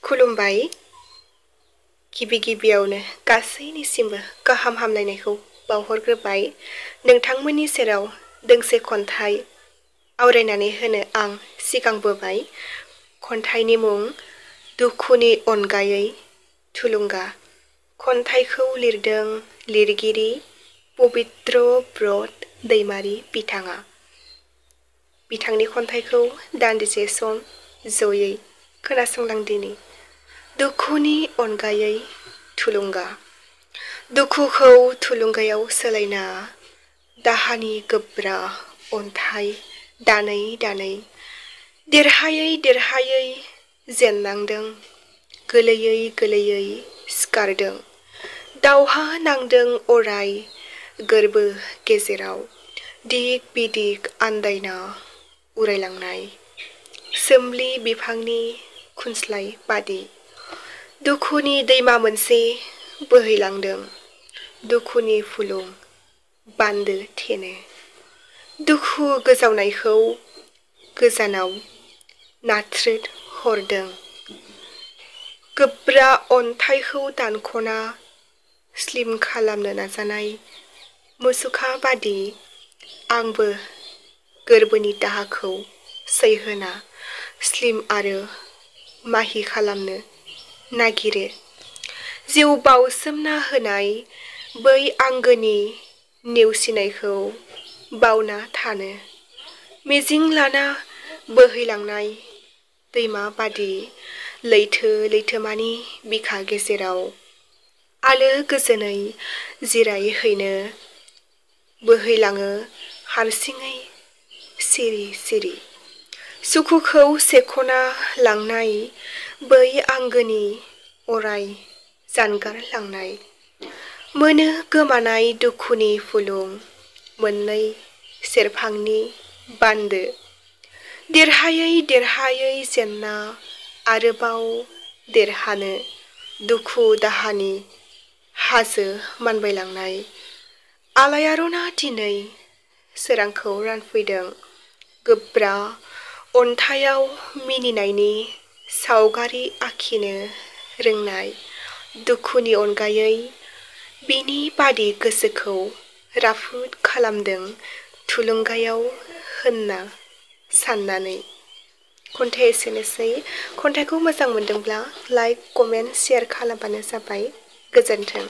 खुलुमबाय। गिबि गिबियावनो गासैनिसिमबो गाहाम हामलायनायखौ बावहरग्रोबाय। नोंथांमोननि सेराव दोंसे खन्थाइ आवरायनानै होनो आं सिगांबोबाय। खन्थाइनि मुं दुखुनि अनगायै थुलुंगा। खन्थाइखौ लिरदों लिरगिरि पबित्र ब्रत दैमारि बिथाङा। बिथांनि खन्थाइखौ दान्दिसे सम जयै खोनासंलांदिनि। दुखुनि अनगायै थुलुंगा। दुखुखौ थुलुंगायाव सोलायना दाहानि गोब्रा अन्थाइ दानै दानै देरहायै देरहायै जेननांदों, गोलैयै गोलैयै सिखारदों। दावहा नांदों अराय गोरबो गेजेराव दिग बिदिग आन्दायना उरायलांनाय सोमलि बिफांनि खुनस्लाय बादि। दुखुनि दैमा मोनसे बोहैलांदों, दुखुनि फुलुं बान्दो थेनो। दुखु गोजावनायखौ गोजानाव नाथ्रोद हरदों। गोब्रा अन्थाइखौ दानख'ना स्लिम खालामनो नाजानाय मुसुखा बादि आंबो गोरबोनि दाहाखौ सैहोना स्लिम आरो माहि खालामनो नागिरो। जिउ बाउसोमना होनाय बै आंगोनि नेवसिनायखौ बावना थानो। मिजिं लाना बोहैलांनाय दैमा बादि लैथो लैथोमानि बिखा गेजेराव आलो गोजोनै जिरायहैनो बोहैलाङो हारसिङै सिरि सिरि। सुखुखौ सेख'ना लांनाय बै आंगोनि अराय जानगारलांनाय। मोनो गोमानाय दुखुनि फुलुं मोननै सेरफांनि बान्दो। देरहायै देरहायै जेनना आरोबाव देरहानो दुखु दाहानि हाजो मानबायलांनाय। आलायारना दिनै सोरांखौ रानफैदों। गोब्रा अन्थाइयाव मिनिनायनि सावगारि आखिनो रोंनाय। दुखुनि अनगायै बिनि बादि गोसोखौ राफोद खालामदों थुलुंगायाव होनना साननानै। खन्थाइया एसेनोसै। खन्थाइखौ मोजां मोनदोंब्ला लाइक, कमेन्ट, शेयार खालामबानो जाबाय। गोजोन्थों।